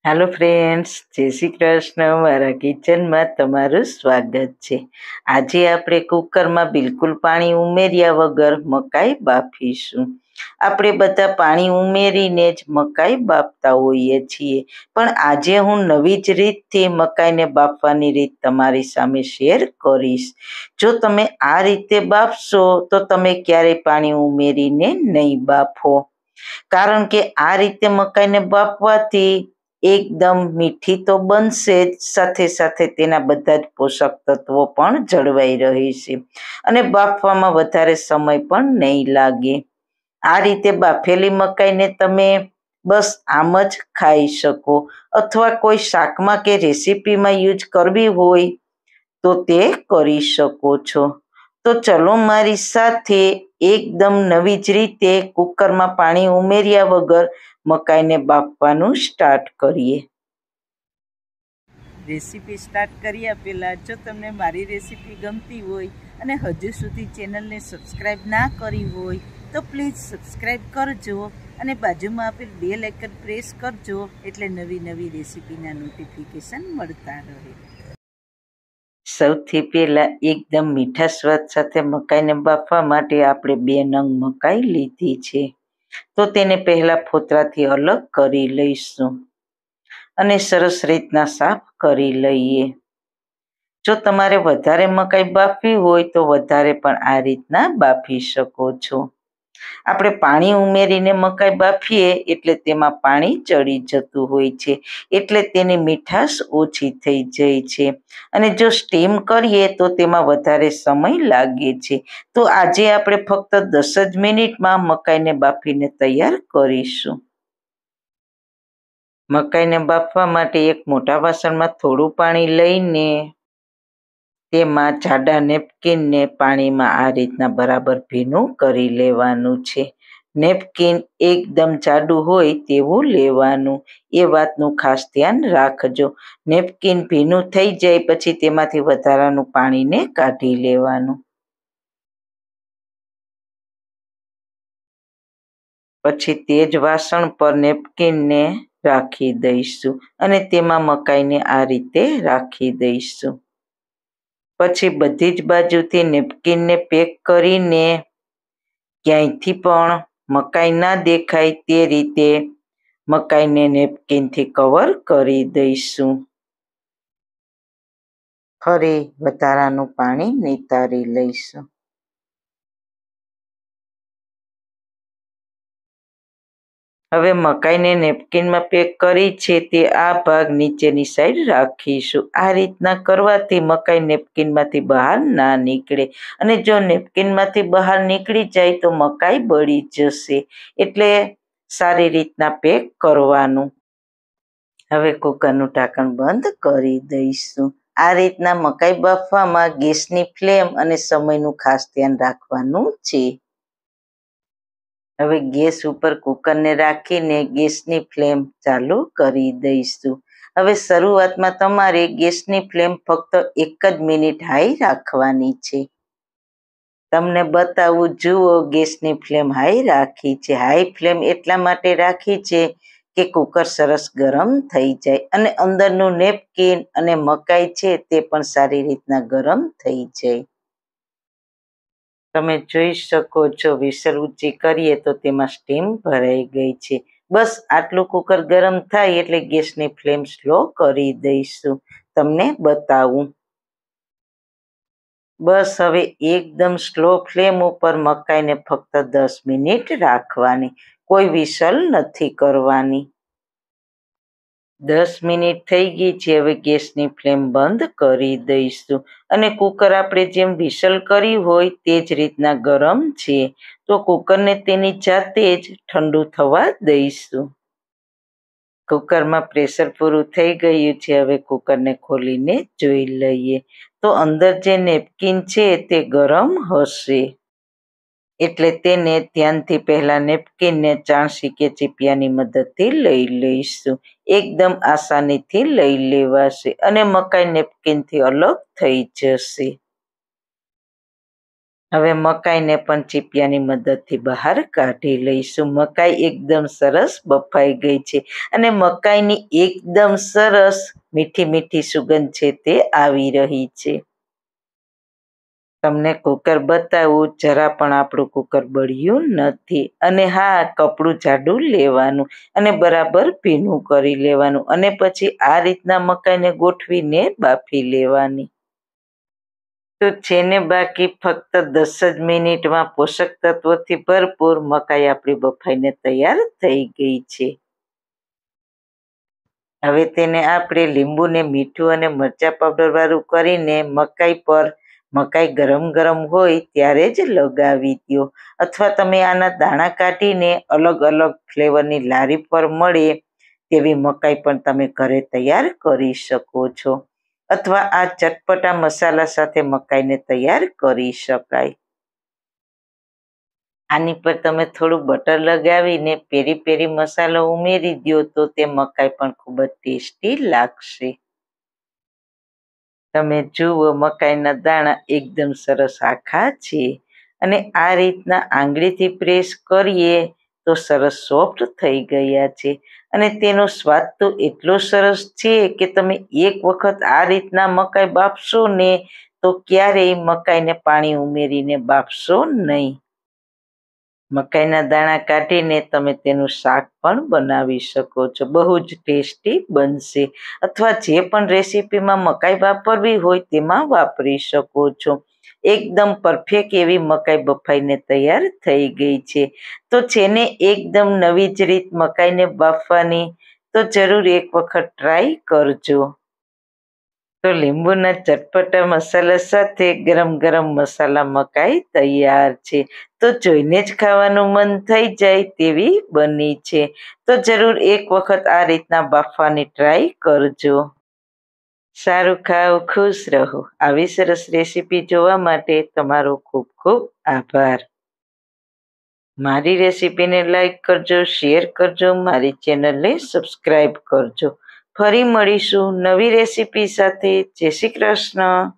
Hello friends, જય શ્રી કૃષ્ણ. મારા કિચનમાં તમારું સ્વાગત છે. આજે આપણે કુકરમાં બિલકુલ પાણી ઉમેર્યા વગર મકાઈ બાફીશું. આપણે બધા પાણી ઉમેરીને જ મકાઈ બાફતા હોઈએ છીએ, પણ આજે હું નવી જ રીતથી મકાઈને બાફવાની રીત તમારી સામે શેર કરીશ. જો તમે આ રીતે બાફશો તો તમે ક્યારેય પાણી ઉમેરીને નહીં બાફો, કારણ કે આ રીતે મકાઈને બાફવાથી એકદમ મીઠી તો બનશે જ, સાથે સાથે તેના બધા જ પોષક તત્વો પણ જળવાઈ રહે છે અને બાફવામાં વધારે સમય પણ નહીં લાગે. આ રીતે બાફેલી મકાઈને તમે બસ આમ જ ખાઈ શકો, અથવા કોઈ શાકમાં કે રેસીપીમાં યુઝ કરવી હોય તો તે કરી શકો છો. તો ચલો મારી સાથે એકદમ નવી જ રીતે કુકરમાં પાણી ઉમેર્યા વગર મકાઈને બાફવાનું સ્ટાર્ટ કરીએ. રેસીપી સ્ટાર્ટ કર્યા પહેલાં જો તમને મારી રેસીપી ગમતી હોય અને હજુ સુધી ચેનલને સબસ્ક્રાઈબ ના કરી હોય તો પ્લીઝ સબસ્ક્રાઈબ કરજો અને બાજુમાં આપેલ બેલ આઇકન પ્રેસ કરજો, એટલે નવી નવી રેસીપીના નોટિફિકેશન મળતા રહે. સૌથી પહેલાં એકદમ મીઠા સ્વાદ સાથે મકાઈને બાફવા માટે આપણે 2 નંગ મકાઈ લીધી છે. તો તેને પહેલાં ફોતરાથી અલગ કરી લઈશું અને સરસ રીતના સાફ કરી લઈએ. જો તમારે વધારે મકાઈ બાફવી હોય તો વધારે પણ આ રીતના બાફી શકો છો. આપણે પાણી ઉમેરીને મકાઈ બાફીએ એટલે તેમાં પાણી ચડી જતું હોય છે, એટલે તેની મીઠાશ ઓછી થઈ જાય છે અને જો સ્ટીમ કરીએ તો તેમાં વધારે સમય લાગે છે. તો આજે આપણે ફક્ત 10 જ મિનિટમાં મકાઈને બાફીને તૈયાર કરીશું. મકાઈને બાફવા માટે એક મોટા વાસણમાં થોડું પાણી લઈને તેમાં જાડા નેપકિનને પાણીમાં આ રીતના બરાબર ભીનું કરી લેવાનું છે. નેપકિન એકદમ જાડું હોય તેવું લેવાનું, એ વાતનું ખાસ ધ્યાન રાખજો. નેપકિન ભીનું થઈ જાય પછી તેમાંથી વધારાનું પાણીને કાઢી લેવાનું. પછી તે જ વાસણ પર નેપકિનને રાખી દઈશું અને તેમાં મકાઈને આ રીતે રાખી દઈશું. પછી બધી જ બાજુથી નેપકિનને પેક કરીને ક્યાંયથી પણ મકાઈ ના દેખાય તે રીતે મકાઈને નેપકિનથી કવર કરી દઈશું. ફરી વધારાનું પાણી નિતારી લઈશું. હવે મકાઈને નેપકિનમાં પેક કરી છે તે આ ભાગ નીચેની સાઈડ રાખીશું. આ રીતના કરવાથી મકાઈ નેપકિનમાંથી બહાર ના નીકળે, અને જો નેપકિનમાંથી બહાર નીકળી જાય તો મકાઈ બળી જશે, એટલે સારી રીતના પેક કરવાનું. હવે કુકરનું ઢાંકણ બંધ કરી દઈશું. આ રીતના મકાઈ બાફવામાં ગેસની ફ્લેમ અને સમયનું ખાસ ધ્યાન રાખવાનું છે. હવે ગેસ ઉપર કુકરને રાખીને ગેસની ફ્લેમ ચાલુ કરી દઈશું. હવે શરૂઆતમાં તમારે ગેસની ફ્લેમ ફક્ત 1 જ મિનિટ હાઈ રાખવાની છે. તમને બતાવું, જુઓ ગેસની ફ્લેમ હાઈ રાખી છે. હાઈ ફ્લેમ એટલા માટે રાખી છે કે કુકર સરસ ગરમ થઈ જાય અને અંદરનું નેપકિન અને મકાઈ છે તે પણ સારી રીતના ગરમ થઈ જાય. તમે જોઈ શકો છો, વિસલ ઊંચી કરીએ તો તેમાં સ્ટીમ ભરાઈ ગઈ છે. બસ આટલું કુકર ગરમ થાય એટલે ગેસની ફ્લેમ સ્લો કરી દઈશું. તમને બતાવું. બસ હવે એકદમ સ્લો ફ્લેમ ઉપર મકાઈને ફક્ત 10 મિનિટ રાખવાની, કોઈ વિસલ નથી કરવાની. 10 મિનિટ થઈ ગઈ છે. હવે ગેસની ફ્લેમ બંધ કરી દઈશું અને કુકર આપણે જેમ વિસલ કરી હોય તે જ રીતના ગરમ છે, તો કુકરને તેની જાતે જ ઠંડુ થવા દઈશું. કુકરમાં પ્રેશર પૂરું થઈ ગયું છે. હવે કુકરને ખોલીને જોઈ લઈએ તો અંદર જે નેપકિન છે તે ગરમ હશે, એટલે તેને ધ્યાનથી પહેલાં નેપકિનને ચાણસી કે ચીપિયાની મદદથી લઈ લઈશું. એકદમ આસાનીથી લઈ લેવાશે અને મકાઈ નેપકિનથી અલગ થઈ જશે. હવે મકાઈને પણ ચીપિયાની મદદથી બહાર કાઢી લઈશું. મકાઈ એકદમ સરસ બફાઈ ગઈ છે અને મકાઈની એકદમ સરસ મીઠી મીઠી સુગંધ છે તે આવી રહી છે. તમને કુકર બતાવું, જરા પણ આપણું કુકર બળ્યું નથી. અને હા, કપડું જાડું લેવાનું અને બરાબર ભીનું કરી લેવાનું અને પછી આ રીતના મકાઈને ગોઠવીને બાફી લેવાની. તો છે ને બાકી ફક્ત 10 જ મિનિટમાં પોષક તત્વોથી ભરપૂર મકાઈ આપણી બફાઈને તૈયાર થઈ ગઈ છે. હવે તેને આપણે લીંબુને મીઠું અને મરચાં પાવડર વાળું કરીને મકાઈ ગરમ ગરમ હોય ત્યારે જ લગાવી દો, અથવા તમે આના દાણા કાઢીને અલગ અલગ ફ્લેવરની લારી પર મળે તેવી મકાઈ પણ તમે ઘરે તૈયાર કરી શકો છો, અથવા આ ચટપટા મસાલા સાથે મકાઈને તૈયાર કરી શકાય. આની પર તમે થોડું બટર લગાવીને પેરી પેરી મસાલો ઉમેરી દો તો તે મકાઈ પણ ખૂબ જ ટેસ્ટી લાગશે. તમે જુઓ, મકાઈના દાણા એકદમ સરસ આખા છે અને આ રીતના આંગળીથી પ્રેસ કરીએ તો સરસ સોફ્ટ થઈ ગયા છે અને તેનો સ્વાદ તો એટલો સરસ છે કે તમે એક વખત આ રીતના મકાઈ બાફશો ને તો ક્યારેય મકાઈને પાણી ઉમેરીને બાફશો નહીં. મકાઈના દાણા કાઢીને તમે તેનું શાક પણ બનાવી શકો છો, બહુ જ ટેસ્ટી બનશે. અથવા જે પણ રેસીપીમાં મકાઈ વાપરવી હોય તેમાં વાપરી શકો છો. એકદમ પરફેક્ટ એવી મકાઈ બફાઈને તૈયાર થઈ ગઈ છે. તો છે ને એકદમ નવી જ રીત મકાઈને બાફવાની, તો જરૂર એક વખત ટ્રાય કરજો. તો લીંબુના ચટપટા મસાલા સાથે ગરમ ગરમ મસાલા મકાઈ તૈયાર છે. તો જોઈને જ ખાવાનું મન થઈ જાય તેવી બની છે. તો જરૂર એક વખત આ રીતના બાફવાની ટ્રાય કરજો. સારું ખાઓ, ખુશ રહો. આવી સરસ રેસીપી જોવા માટે તમારો ખૂબ ખૂબ આભાર. મારી રેસીપીને લાઈક કરજો, શેર કરજો, મારી ચેનલને સબસ્ક્રાઈબ કરજો. ફરી મળીશું નવી રેસીપી સાથે. જય શ્રી કૃષ્ણ.